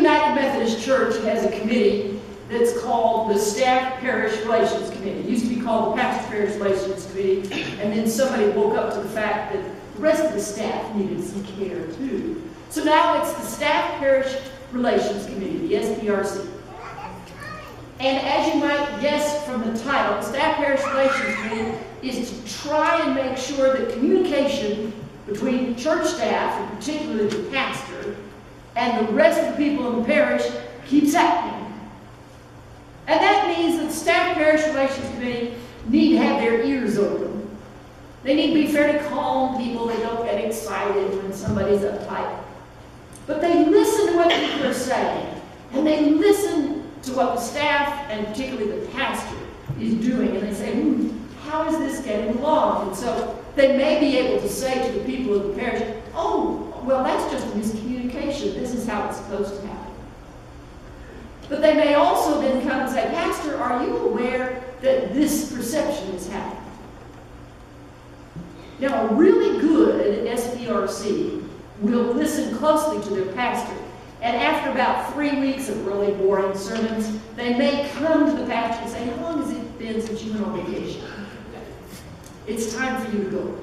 United Methodist Church has a committee that's called the Staff Parish Relations Committee. It used to be called the Pastor Parish Relations Committee, and then somebody woke up to the fact that the rest of the staff needed some care too. So now it's the Staff Parish Relations Committee, the SPRC. And as you might guess from the title, the Staff Parish Relations Committee is to try and make sure that communication between church staff, and particularly the pastor, and the rest of the people in the parish keeps happening. And that means that the Staff Parish Relations Committee need to have their ears open. They need to be fairly calm people. They don't get excited when somebody's uptight. But they listen to what people are saying. And they listen to what the staff, and particularly the pastor, is doing. And they say, how is this getting along? And so they may be able to say to the people of the parish, oh, well, that's just a miscommunication. This is how it's supposed to happen. But they may also then come and say, Pastor, are you aware that this perception is happening? Now, a really good SPRC will listen closely to their pastor. And after about 3 weeks of really boring sermons, they may come to the pastor and say, how long has it been since you went on vacation? It's time for you to go.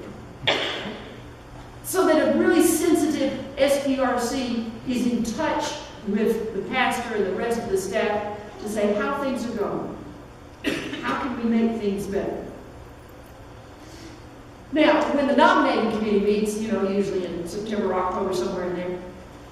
So that a really sensitive SPRC is in touch with the pastor and the rest of the staff to say how things are going. How can we make things better? Now, when the nominating committee meets, usually in September, October, somewhere in there,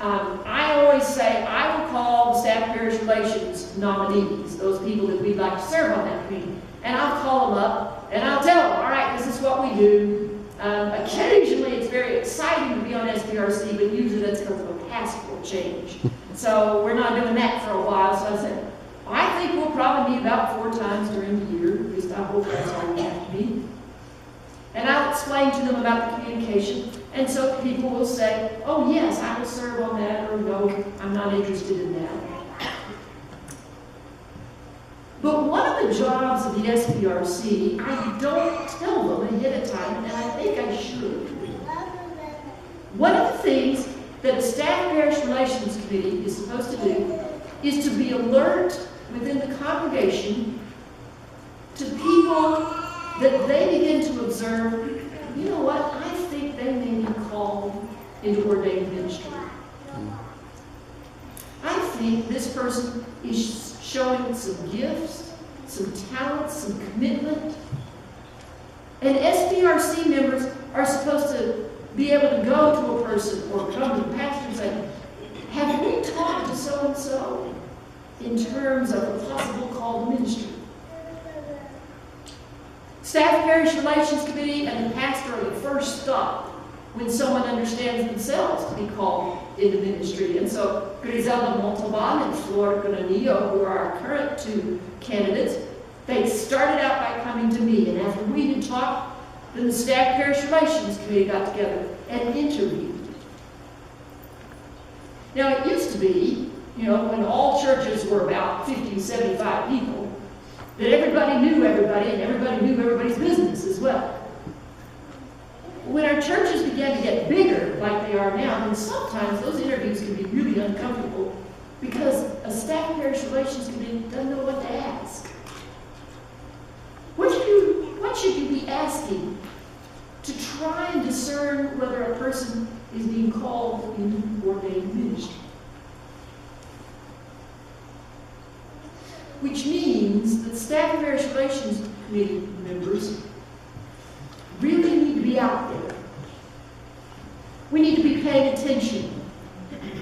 I always say I will call the Staff Parish Relations nominees, those people that we'd like to serve on that committee, and I'll call them up and I'll tell them, all right, this is what we do. Occasionally it's very exciting to be on SPRC, but usually that's because of a pastoral change. So we're not doing that for a while. So I said, I think we'll probably meet about 4 times during the year. At least I hope that's all we have to be. And I'll explain to them about the communication. And so people will say, oh yes, I will serve on that, or no, I'm not interested in that. But one of the jobs of the SPRC, I don't tell them ahead of time, and I think I should. One of the things that a Staff Parish Relations Committee is supposed to do is to be alert within the congregation to people that they begin to observe, you know what, I think they may be called into ordained ministry. I think this person is showing some gifts, some talents, some commitment. And SPRC members are supposed to be able to go to a person or come to the pastor and say, have we talked to so-and-so in terms of a possible call to ministry? Staff Parish Relations Committee and the pastor are the first stop when someone understands themselves to be called into ministry. And so Griselda Montalban and Flor Granillo, who are our current 2 candidates, they started out by coming to me. And after we had talked, then the Staff Parish Relations Committee got together and interviewed. Now it used to be, when all churches were about 50 to 75 people, that everybody knew everybody and everybody knew everybody's business as well. When our churches began to get bigger like they are now, then sometimes those interviews can be really uncomfortable because a Staff Parish Relations Committee doesn't know what to ask. What should you be asking to try and discern whether a person is being called into ordained ministry? Which means that Staff Parish Relations Committee members really need to be out there. We need to be paying attention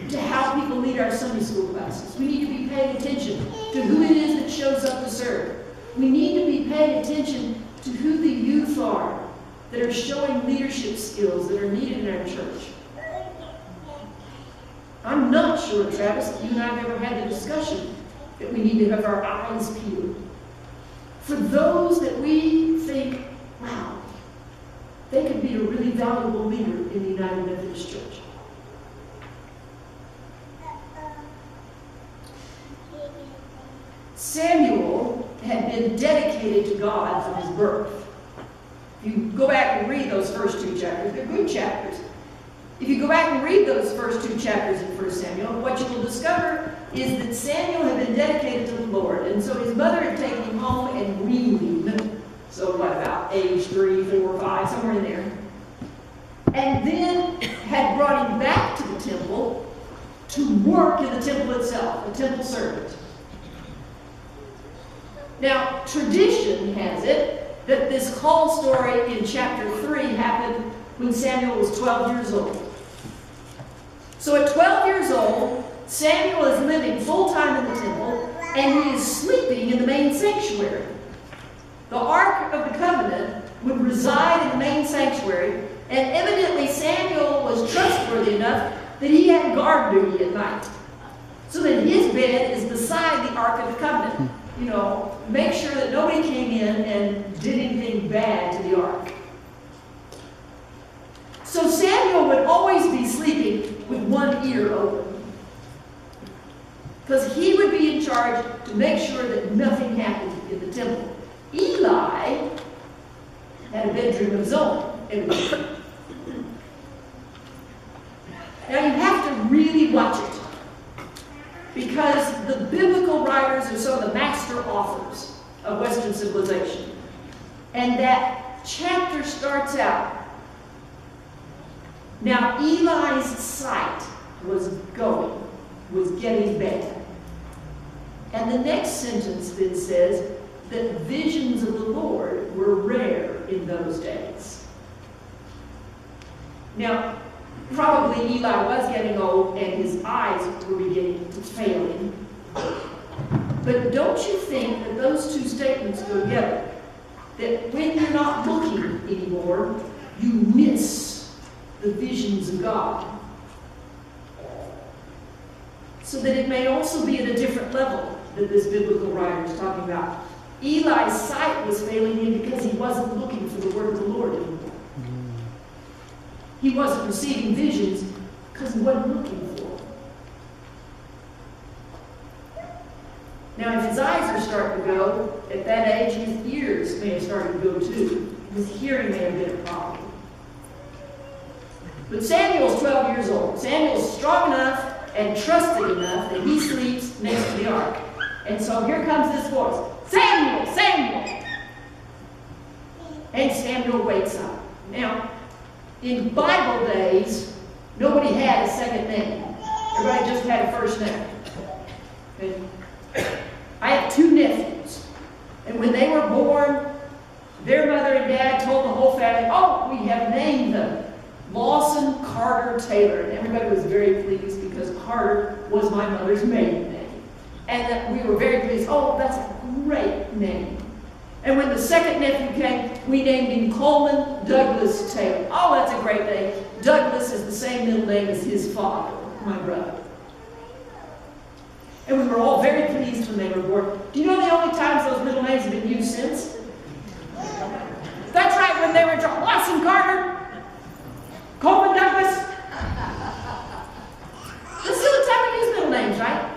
to how people lead our Sunday school classes. We need to be paying attention to who it is that shows up to serve. We need to be paying attention to who the youth are that are showing leadership skills that are needed in our church. I'm not sure, Travis, that you and I have ever had the discussion that we need to have our eyes peeled for those that we think, wow, they could be a really valuable leader in the United Methodist Church. Samuel had been dedicated to God from his birth. If you go back and read those first 2 chapters, they're good chapters. If you go back and read those first 2 chapters in 1 Samuel, what you will discover is that Samuel had been dedicated to the Lord, and so his mother had taken him home and weaned him. So what, about age 3, 4, 5, somewhere in there. And then had brought him back to the temple to work in the temple itself, a temple servant. Now, tradition has it that this call story in chapter 3 happened when Samuel was 12 years old. So at 12 years old, Samuel is living full-time in the temple, and he is sleeping in the main sanctuary. The Ark of the Covenant would reside in the main sanctuary, and evidently Samuel was trustworthy enough that he had guard duty at night. So that his bed is beside the Ark of the Covenant. You know, make sure that nobody came in and did anything bad to the Ark. So Samuel would always be sleeping with one ear open, because he would be in charge to make sure that nothing happened in the temple. Eli had a bedroom of his own. Now you have to really watch it, because the biblical writers are some of the master authors of Western civilization. And that chapter starts out, now Eli's sight was getting bad. And the next sentence then says that visions of the Lord were rare in those days. Now, probably Eli was getting old and his eyes were beginning to fail him. But don't you think that those two statements go together? That when you're not looking anymore, you miss the visions of God. So that it may also be at a different level that this biblical writer is talking about. Eli's sight was failing him because he wasn't looking for the word of the Lord anymore. He wasn't receiving visions because he wasn't looking for them. Now, if his eyes are starting to go, at that age, his ears may have started to go too. His hearing may have been a problem. But Samuel's 12 years old. Samuel's strong enough and trusted enough that he sleeps next to the ark. And so here comes this voice, Samuel, Samuel! And Samuel wakes up. Now, in Bible days, nobody had a second name. Everybody just had a first name. And I have 2 nephews. And when they were born, their mother and dad told the whole family, oh, we have named them Lawson Carter Taylor. And everybody was very pleased because Carter was my mother's maiden name. And that we were very pleased. Oh, that's a great name. And when the second nephew came, we named him Coleman Douglas Taylor. Oh, that's a great name. Douglas is the same middle name as his father, my brother. And we were all very pleased when they were born. Do you know the only times those middle names have been used since? That's right, when they were Lawson Carter, Coleman Douglas. This is the time we use middle names, right?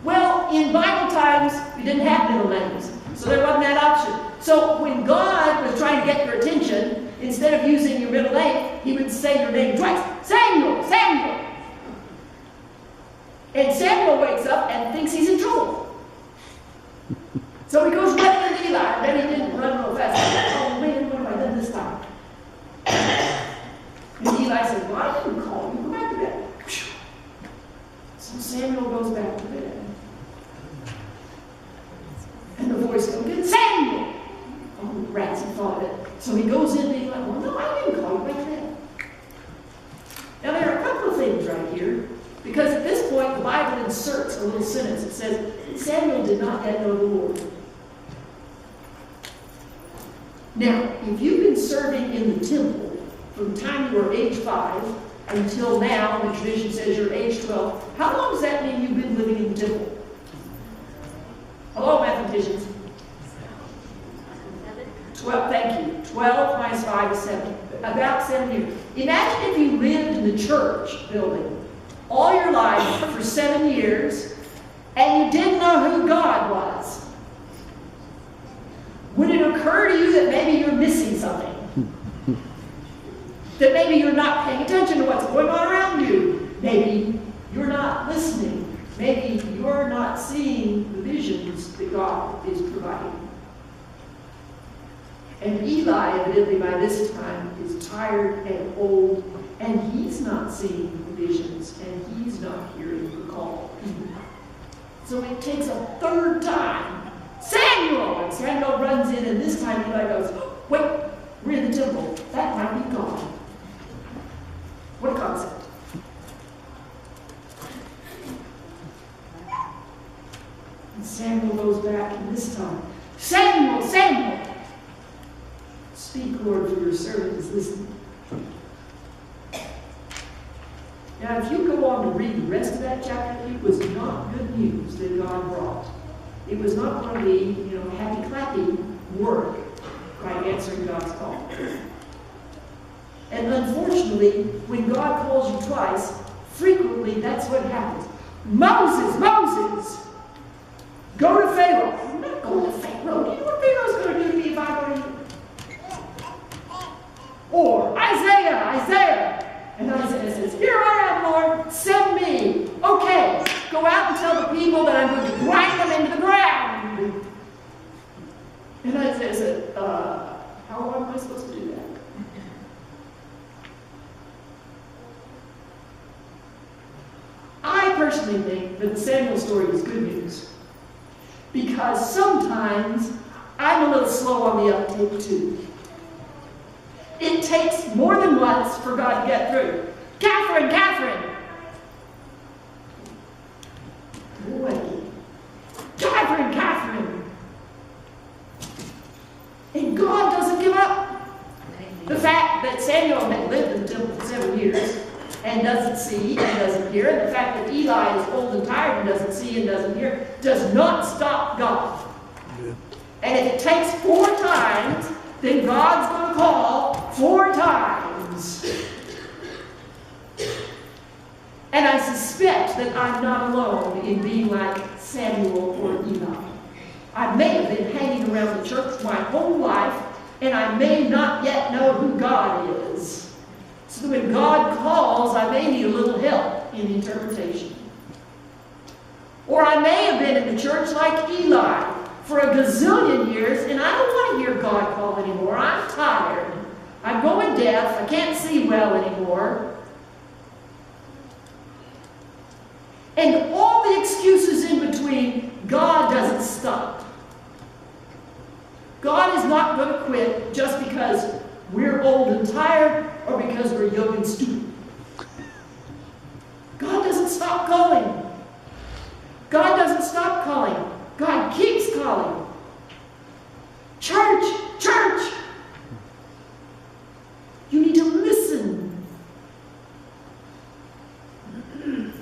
Well, in Bible times, we didn't have middle names, so there wasn't that option. So when God was trying to get your attention, instead of using your middle name, he would say your name twice. Samuel, Samuel. And Samuel wakes up and thinks he's in trouble. So he goes running to Eli, and then he didn't run real fast. Oh man, what have I done this time? And Eli said, well, I didn't call you. Go back to bed. So Samuel goes back to bed. And the voice comes again, Samuel! Oh, rats, he thought of it. So he goes in and he's like, well, no, I didn't call you back to bed. Now, there are a couple of things right here. Because at this point, the Bible inserts a little sentence. It says, Samuel did not yet know the Lord. Now, if you've been serving in the temple from the time you were age 5 until now, and the tradition says you're age 12, how long does that mean you've been living in the temple? Hello, mathematicians. 12, thank you. 12 minus 5 is 7. About 7 years. Imagine if you lived in the church building all your life for 7 years, and you didn't know who God was. Would it occur to you that maybe you're missing something? That maybe you're not paying attention to what's going on around you. Maybe you're not listening. Maybe you're not seeing the visions that God is providing. And Eli, evidently by this time, is tired and old, and he's not seeing the visions, and he's not hearing the call either. So it takes a third time. Samuel! And Samuel runs in, and this time Eli goes, oh, wait, we're in the temple. That might be God. What a concept. And Samuel goes back, and this time, Samuel, Samuel! Speak, Lord, for your servant is listening. Now, if you go on to read the rest of that chapter, it was not good news that God brought. It was not going to be, happy, clappy work by answering God's call. And unfortunately, when God calls you twice, frequently that's what happens. Moses, Moses! Go to Pharaoh. I'm not going to Pharaoh. Do you know what Pharaoh's going to do to me if I go to you? Or Isaiah, Isaiah. And Isaiah says, here I am, Lord, send me. Okay, go out and tell the people that I'm going to grind them into the ground. And Isaiah said, how long am I supposed to do that? I personally think that the Samuel story is good news. Because sometimes I'm a little slow on the uptake too. It takes more than once for God to get through. Kathryn, Kathryn! Wait. Kathryn, Kathryn! And God doesn't give up. The fact that Samuel had lived in the temple for 7 years and doesn't see and doesn't hear, and the fact that Eli is old and tired and doesn't see and doesn't hear, does not stop God. Yeah. And if it takes 4 times, then God's going to call 4 times. And I suspect that I'm not alone in being like Samuel or Eli. I may have been hanging around the church my whole life, and I may not yet know who God is. So that when God calls, I may need a little help in interpretation. Or I may have been in the church like Eli for a gazillion years, and I don't want to hear God call anymore. I'm tired. I'm going deaf. I can't see well anymore. And all the excuses in between, God doesn't stop. God is not going to quit just because we're old and tired or because we're young and stupid. God doesn't stop calling. God doesn't stop calling. God keeps calling. Church, church, you need to listen.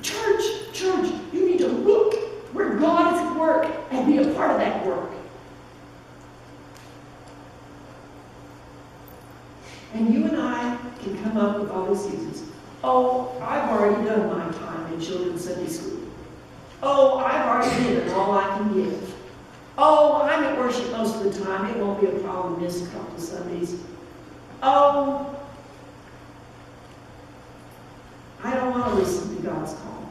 Church, church, you need to look where God is at work and be a part of that work. And you and I can come up with all excuses. Oh, I've already done my time in children's Sunday school. Oh, I've already given all I can give. Oh, I'm at worship most of the time. It won't be a problem to miss a couple of Sundays. Oh, I don't want to listen to God's call.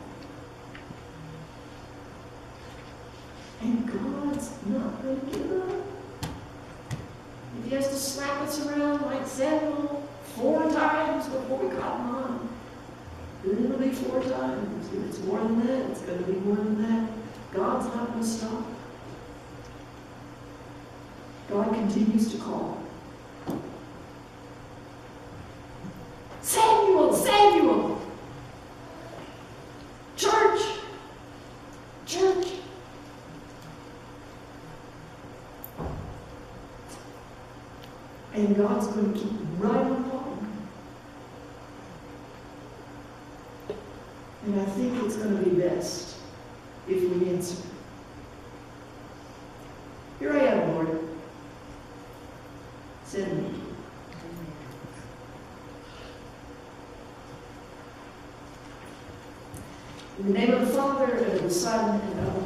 And God's not going to give up. If he has to slap us around like Samuel 4 times before we caught him on, then it'll be 4 times. If it's more than that, it's going to be more than that. God's not going to stop. God continues to call. Samuel, Samuel! Church! Church! And God's going to keep right on calling. And I think it's going to be best if we answer. Here I am, Lord. Send me. In the name of the Father, and of the Son, and of the